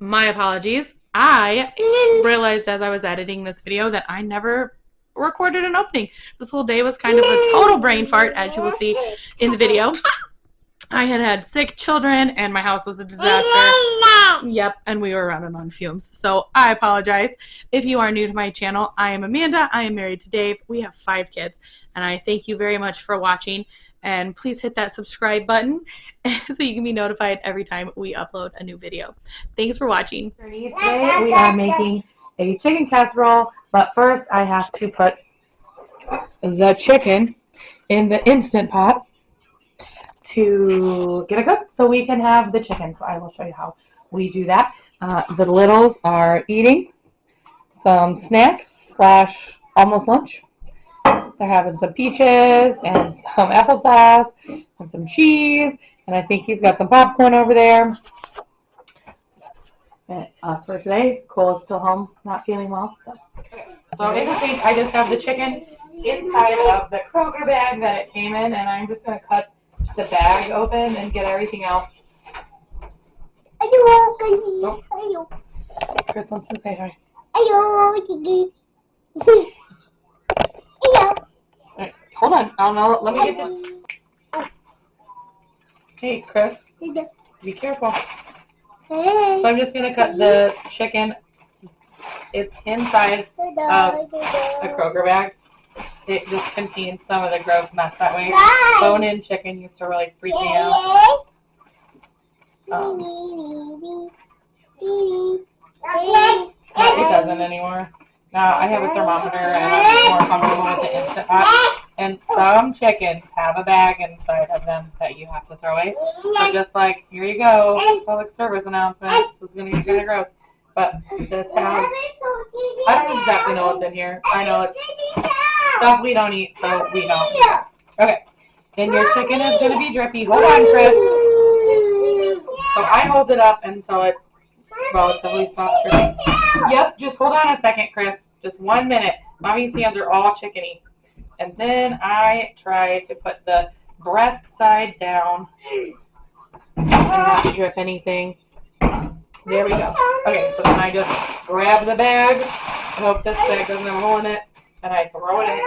My apologies. I realized as I was editing this video that I never recorded an opening. This whole day was kind of a total brain fart, as you will see in the video. I had sick children, and my house was a disaster. Yep, and we were running on fumes. So I apologize. If you are new to my channel, I am Amanda. I am married to Dave. We have 5 kids, and I thank you very much for watching. And please hit that subscribe button so you can be notified every time we upload a new video. Thanks for watching. Today we are making a chicken casserole, but first I have to put the chicken in the Instant Pot to get it cooked so we can have the chicken. So I will show you how we do that. The littles are eating some snacks / almost lunch. They're having some peaches and some applesauce and some cheese, and I think he's got some popcorn over there. And us for today. Cole is still home, not feeling well. So in the sink, I just have the chicken inside of the Kroger bag that it came in, and I'm just going to cut the bag open and get everything out. Oh. Chris wants to say hi. Right, hold on. Let me get this. Hey, Chris. Be careful. So I'm just going to cut the chicken. It's inside of a Kroger bag. It just contains some of the gross mess that way. Bone-in chicken used to really freak me out. It doesn't anymore. Now I have a thermometer and I'm more comfortable with the Instant Pot. And some chickens have a bag inside of them that you have to throw away. So just like, here you go, public service announcement. This is going to get kind of gross. But this has, I don't exactly know what's in here. I know it's stuff we don't eat, so we don't. Okay. And your chicken is going to be drippy. Hold on, Chris. So I hold it up until it relatively stops dripping. Yep, just hold on a second, Chris. Just 1 minute. Mommy's hands are all chickeny. And then I try to put the breast side down and not drip anything. There we go. Okay, so then I just grab the bag. I hope this bag doesn't have a hole in it. And I throw it in.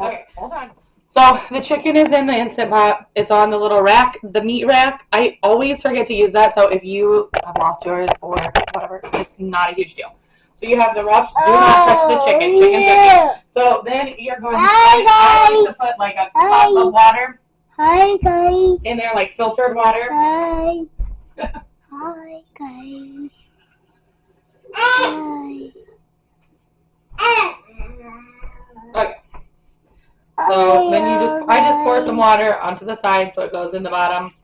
Okay, hold on. So the chicken is in the Instant Pot. It's on the little rack, the meat rack. I always forget to use that. So if you have lost yours or whatever, it's not a huge deal. So you have the raw. Do not touch the chicken. Chicken. So then you're going to put like a cup of water. Hi guys. In there, like filtered water. Hi. Hi guys. Hi. Okay. So then I just pour some water onto the side so it goes in the bottom.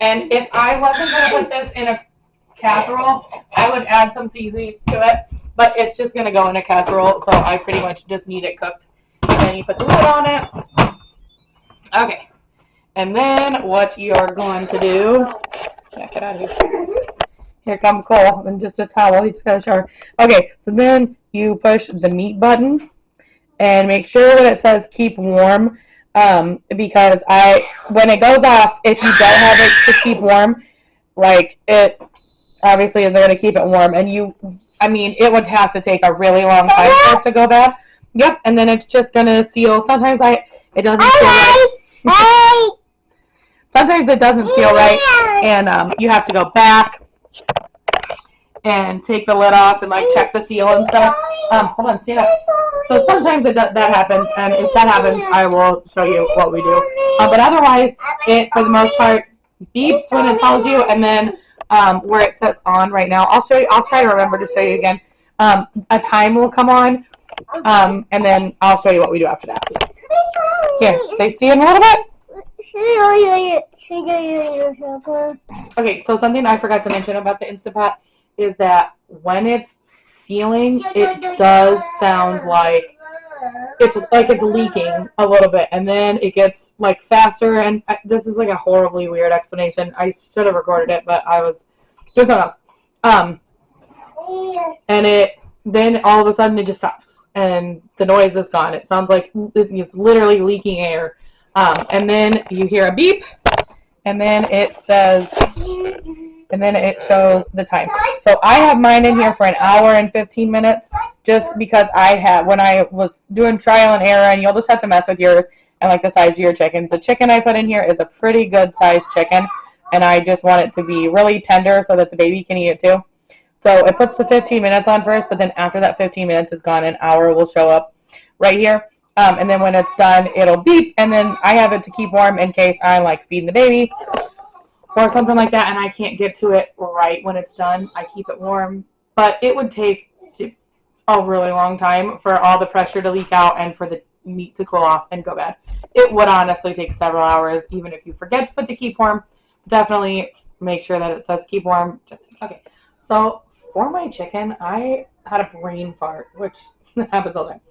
And if I wasn't going to put this in a casserole, I would add some seasonings to it. But it's just going to go in a casserole, so I pretty much just need it cooked. And then you put the lid on it. Okay. And then what you're going to do... Yeah, get out of here. Here come Cole. And just a towel. He just got a shower. Okay, so then you push the meat button. And make sure that it says keep warm, because when it goes off, if you don't have it to keep warm, like it obviously isn't going to keep it warm. And it would have to take a really long time for it to go bad. Yep, and then it's just going to seal. Sometimes it doesn't seal right. Sometimes it doesn't seal right, and you have to go back and take the lid off and like check the seal and stuff. Hold on, stand up. So sometimes that happens, and if that happens, I will show you what we do. But otherwise, it for the most part beeps when it tells you, and then where it says on right now, I'll show you. I'll try to remember to show you again. A time will come on, and then I'll show you what we do after that. Here, say see in a little bit. Okay, so something I forgot to mention about the Instant Pot is that when it's sealing, it does sound like it's leaking a little bit, and then it gets like faster. And this is like a horribly weird explanation. I should have recorded it, but I was doing something else. And then all of a sudden it just stops, and the noise is gone. It sounds like it's literally leaking air. And then you hear a beep, and then it says and then it shows the time. So I have mine in here for an hour and 15 minutes just because when I was doing trial and error, and you'll just have to mess with yours and like the size of your chicken. The chicken I put in here is a pretty good sized chicken, and I just want it to be really tender so that the baby can eat it too. So it puts the 15 minutes on first, but then after that 15 minutes is gone, an hour will show up right here. And then when it's done, it'll beep, and then I have it to keep warm in case I like feeding the baby or something like that, and I can't get to it right when it's done. I keep it warm, but it would take a really long time for all the pressure to leak out and for the meat to cool off and go bad. It would honestly take several hours, even if you forget to put the keep warm. Definitely make sure that it says keep warm. Okay. So for my chicken, I had a brain fart, which happens all the time.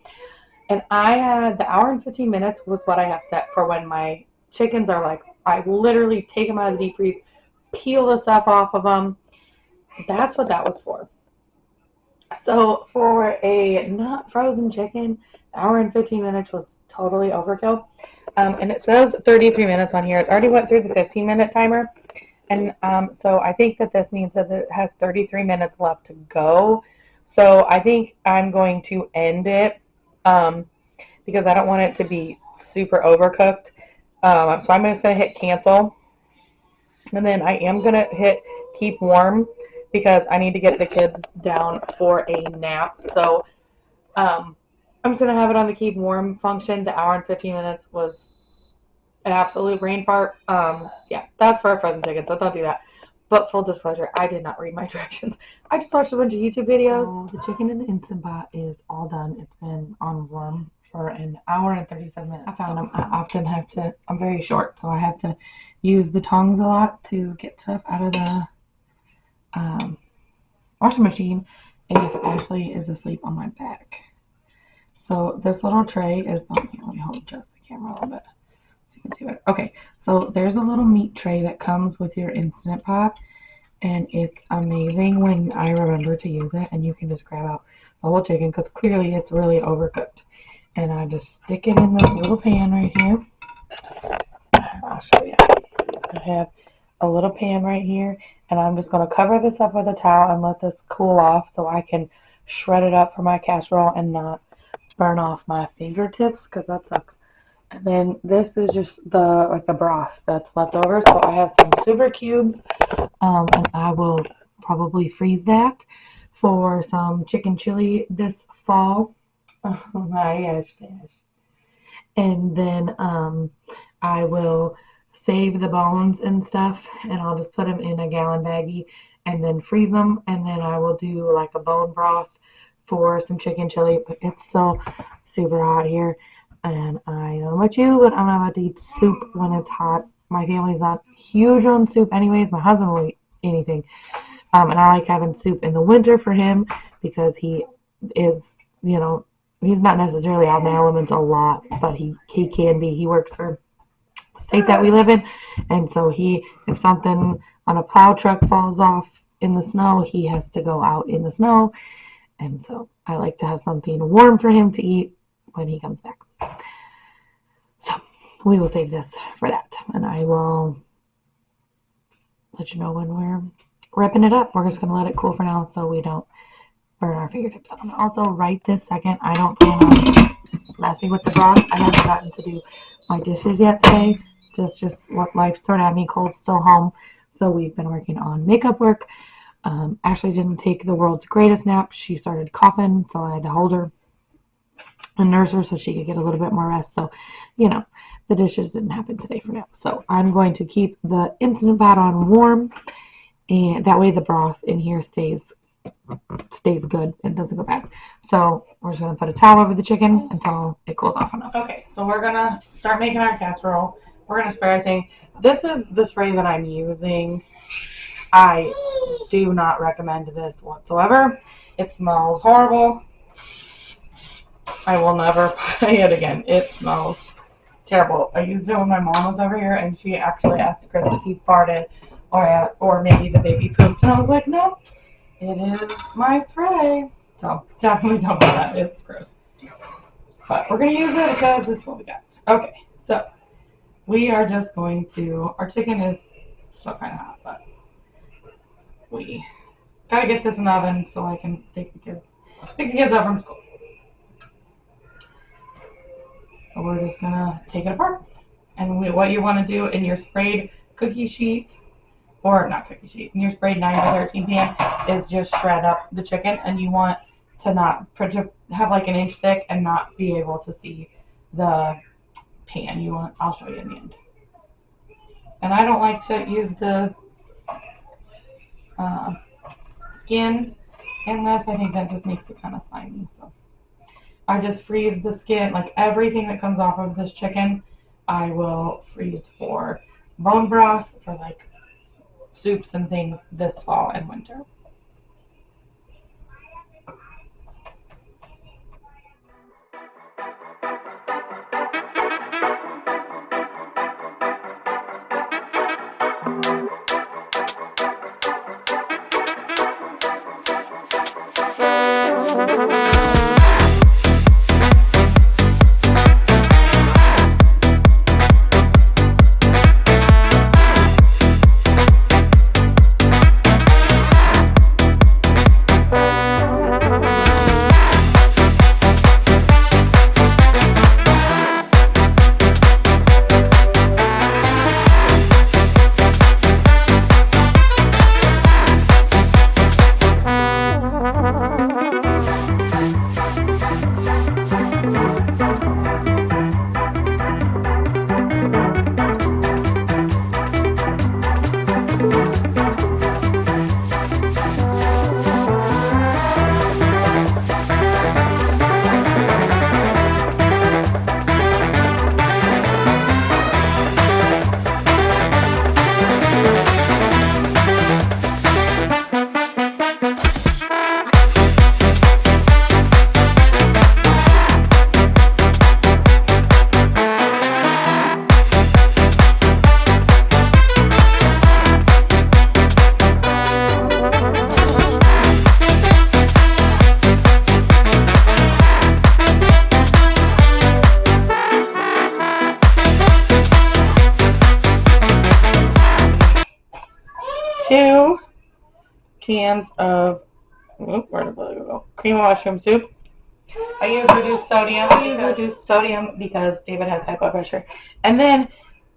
And I had the hour and 15 minutes was what I have set for when my chickens are like, I literally take them out of the deep freeze, peel the stuff off of them. That's what that was for. So for a not frozen chicken, the hour and 15 minutes was totally overkill. And it says 33 minutes on here. It already went through the 15-minute timer. And so I think that this means that it has 33 minutes left to go. So I think I'm going to end it because I don't want it to be super overcooked. So I'm just going to hit cancel. And then I am going to hit keep warm because I need to get the kids down for a nap. So I'm just going to have it on the keep warm function. The hour and 15 minutes was an absolute brain fart. Yeah, that's for a frozen chicken, so don't do that. But full disclosure, I did not read my directions. I just watched a bunch of YouTube videos. So the chicken in the Instant Pot is all done. It's been on warm for an hour and 37 minutes. I found I often have to, I'm very short, so I have to use the tongs a lot to get stuff out of the washing machine if Ashley is asleep on my back. So this little tray is, let me hold just the camera a little bit so you can see it. Okay, so there's a little meat tray that comes with your Instant Pot, and it's amazing when I remember to use it, and you can just grab out the whole chicken because clearly it's really overcooked. And I just stick it in this little pan right here. I'll show you. I have a little pan right here, and I'm just going to cover this up with a towel and let this cool off so I can shred it up for my casserole and not burn off my fingertips because that sucks. And then this is just the broth that's left over. So I have some super cubes, and I will probably freeze that for some chicken chili this fall. Oh my gosh. And then I will save the bones and stuff, and I'll just put them in a gallon baggie and then freeze them, and then I will do like a bone broth for some chicken chili. But it's so super hot here, and I don't know about you, but I'm not about to eat soup when it's hot. My family's not huge on soup anyways. My husband will eat anything, and I like having soup in the winter for him because he is, you know, he's not necessarily out in the elements a lot, but he can be. He works for the state that we live in, and so if something on a plow truck falls off in the snow, he has to go out in the snow, and so I like to have something warm for him to eat when he comes back. So we will save this for that, and I will let you know when we're wrapping it up. We're just going to let it cool for now so we don't burn our fingertips on. Also, right this second, I don't plan on messing with the broth. I haven't gotten to do my dishes yet today. Just what life's thrown at me. Cole's still home, so we've been working on makeup work. Ashley didn't take the world's greatest nap. She started coughing, so I had to hold her and nurse her so she could get a little bit more rest. So, you know, the dishes didn't happen today for now. So I'm going to keep the Instant Pot on warm, and that way the broth in here stays good and doesn't go bad. So we're just going to put a towel over the chicken until it cools off enough. Okay, so we're going to start making our casserole. We're going to spray everything. This is the spray that I'm using. I do not recommend this whatsoever. It smells horrible. I will never buy it again. It smells terrible. I used it when my mom was over here, and she actually asked Chris if he farted or maybe the baby poops, and I was like, no. It is my spray. So definitely don't do that. It's gross. But we're going to use it because it's what we got. Okay, so we are just going to, our chicken is still kind of hot, but we gotta get this in the oven so I can pick the kids up from school. So we're just gonna take it apart. And what you want to do in your sprayed cookie sheet, or not cookie sheet, in your sprayed 9 to 13 pan is just shred up the chicken, and you want to not have like an inch thick and not be able to see the pan. I'll show you in the end. And I don't like to use the skin in this. I think that just makes it kind of slimy. So I just freeze the skin, like everything that comes off of this chicken, I will freeze for bone broth, for like soups and things this fall and winter. Two cans of where did it go? Cream of mushroom soup. I use reduced sodium because David has high blood pressure. And then,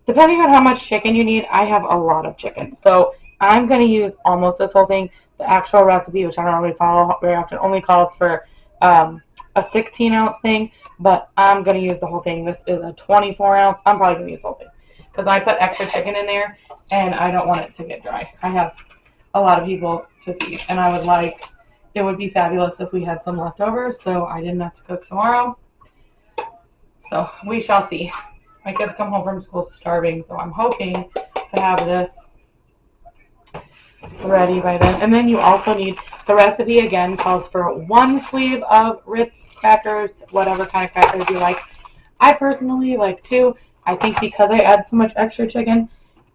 depending on how much chicken you need, I have a lot of chicken. So I'm going to use almost this whole thing. The actual recipe, which I don't really follow very often, only calls for a 16-ounce thing. But I'm going to use the whole thing. This is a 24-ounce. I'm probably going to use the whole thing because I put extra chicken in there, and I don't want it to get dry. I have a lot of people to feed, and it would be fabulous if we had some leftovers, so I didn't have to cook tomorrow. So we shall see. My kids come home from school starving, so I'm hoping to have this ready by then. And then you also need, the recipe again calls for 1 sleeve of Ritz crackers, whatever kind of crackers you like. I personally like 2. I think because I add so much extra chicken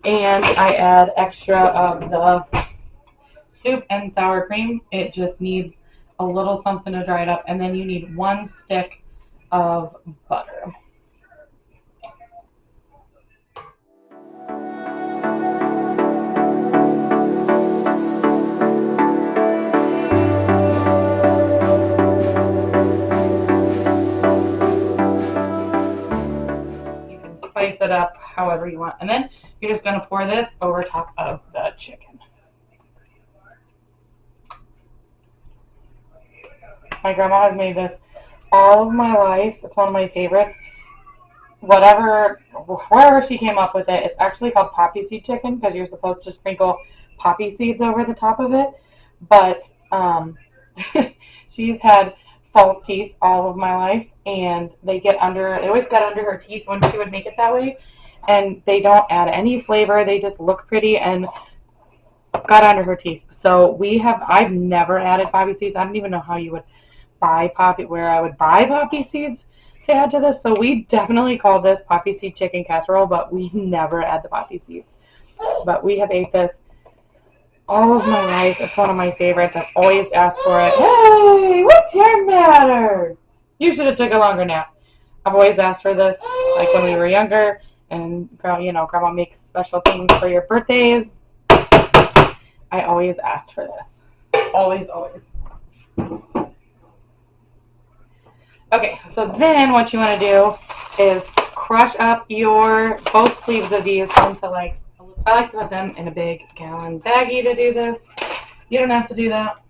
and I add extra of the soup and sour cream, it just needs a little something to dry it up. And then you need 1 stick of butter. Spice it up however you want. And then you're just going to pour this over top of the chicken. My grandma has made this all of my life. It's one of my favorites. Wherever she came up with it, it's actually called Poppyseed chicken because you're supposed to sprinkle poppy seeds over the top of it. But she's had false teeth all of my life, and they always got under her teeth when she would make it that way, and they don't add any flavor. They just look pretty and got under her teeth. So I've never added poppy seeds. I don't even know how you would where I would buy poppy seeds to add to this. So we definitely call this poppy seed chicken casserole, but we never add the poppy seeds. But we have ate this all of my life. It's one of my favorites. I've always asked for it. Hey, what's your matter? You should have took a longer nap. I've always asked for this, like when we were younger, and Grandma makes special things for your birthdays. I always asked for this. Always, always. Okay, so then what you want to do is crush up both sleeves of these into like, I like to put them in a big gallon baggie to do this. You don't have to do that.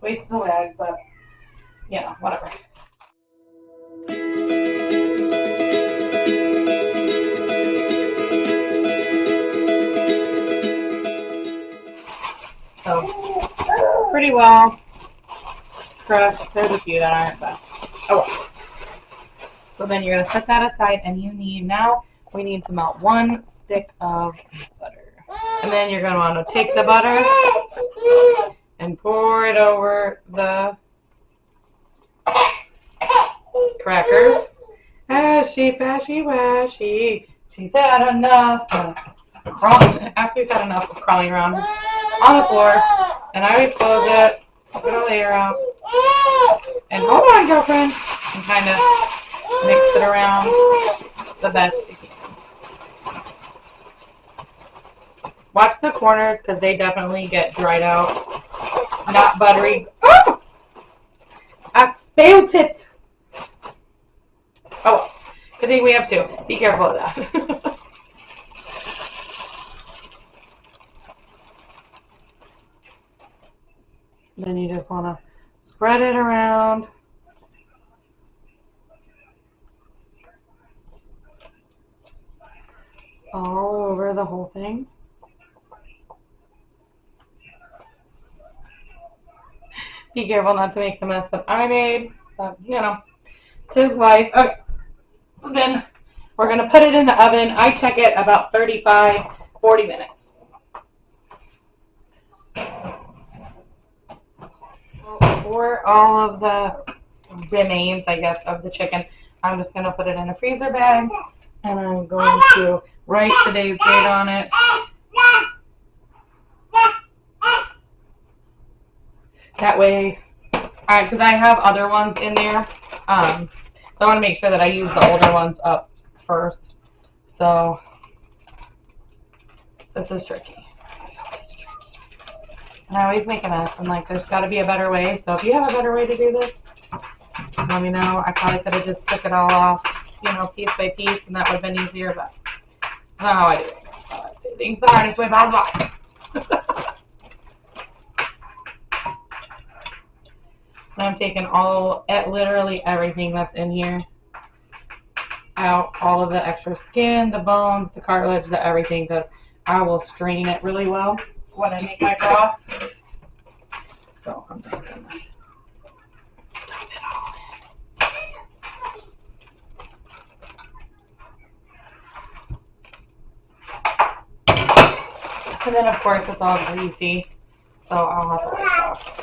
Waste the bag, but you know, whatever. So, pretty well crushed. There's a few that aren't, but oh well. So then you're going to set that aside, and we need to melt 1 stick of butter. And then you're going to want to take the butter and pour it over the crackers. Ashy, fashy, washy. She's had enough of Ashley's had enough of crawling around on the floor. And I always close it, put a layer out, and hold on, girlfriend, and kind of mix it around the best you can. Watch the corners because they definitely get dried out. Not buttery. Oh! I spilled it. Oh, good thing we have 2. Be careful of that. Then you just want to spread it around. All over the whole thing. Be careful not to make the mess that I made, but you know, 'tis life. Okay, so then we're going to put it in the oven. I check it about 35, 40 minutes. For all of the remains, I guess, of the chicken, I'm just going to put it in a freezer bag, and I'm going to write today's date on it. That way, because I have other ones in there, so I want to make sure that I use the older ones up first. So this is tricky. This is always tricky. And I always make a mess. I'm like, there's got to be a better way. So if you have a better way to do this, let me know. I probably could have just took it all off, you know, piece by piece, and that would have been easier, but that's not how I do it. I do things the hardest way possible. And I'm taking literally everything that's in here out, all of the extra skin, the bones, the cartilage, the everything, because I will strain it really well when I make my broth. So I'm just going to dump it all in. And then, of course, it's all greasy, so I'll have to wipe it off.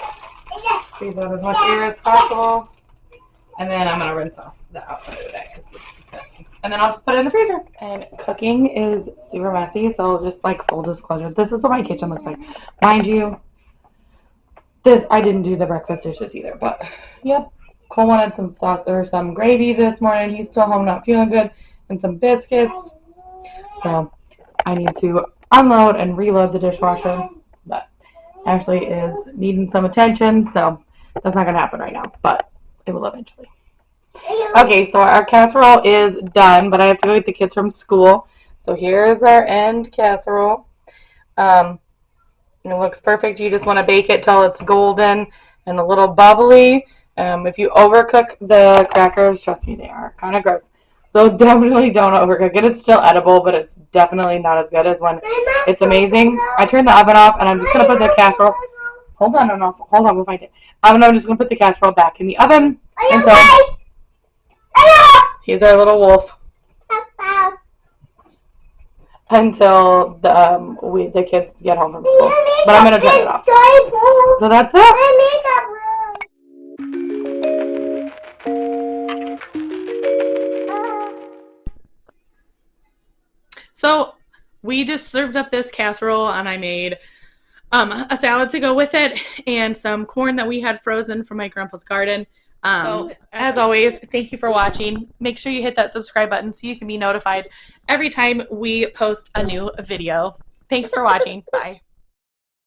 Squeeze out as much air as possible. And then I'm going to rinse off the outside of that because it's disgusting. And then I'll just put it in the freezer. And cooking is super messy, so just like full disclosure, this is what my kitchen looks like. Mind you, I didn't do the breakfast dishes either, but yep. Cole wanted some sauce or some gravy this morning. He's still home not feeling good, and some biscuits. So I need to unload and reload the dishwasher, but Ashley is needing some attention, so that's not going to happen right now, but it will eventually. Okay, so our casserole is done, but I have to go get the kids from school. So here's our end casserole. It looks perfect. You just want to bake it till it's golden and a little bubbly. If you overcook the crackers, trust me, they are kind of gross. So definitely don't overcook it. It's still edible, but it's definitely not as good as when it's amazing. I turned the oven off, and I'm just going to put the casserole. Hold on, we'll find it. I'm just going to put the casserole back in the oven until he's our little wolf. Until the kids get home from school. But I'm going to turn it off. So that's it. So we just served up this casserole, and I made a salad to go with it and some corn that we had frozen from my grandpa's garden. So as always, thank you for watching. Make sure you hit that subscribe button so you can be notified every time we post a new video. Thanks for watching. Bye.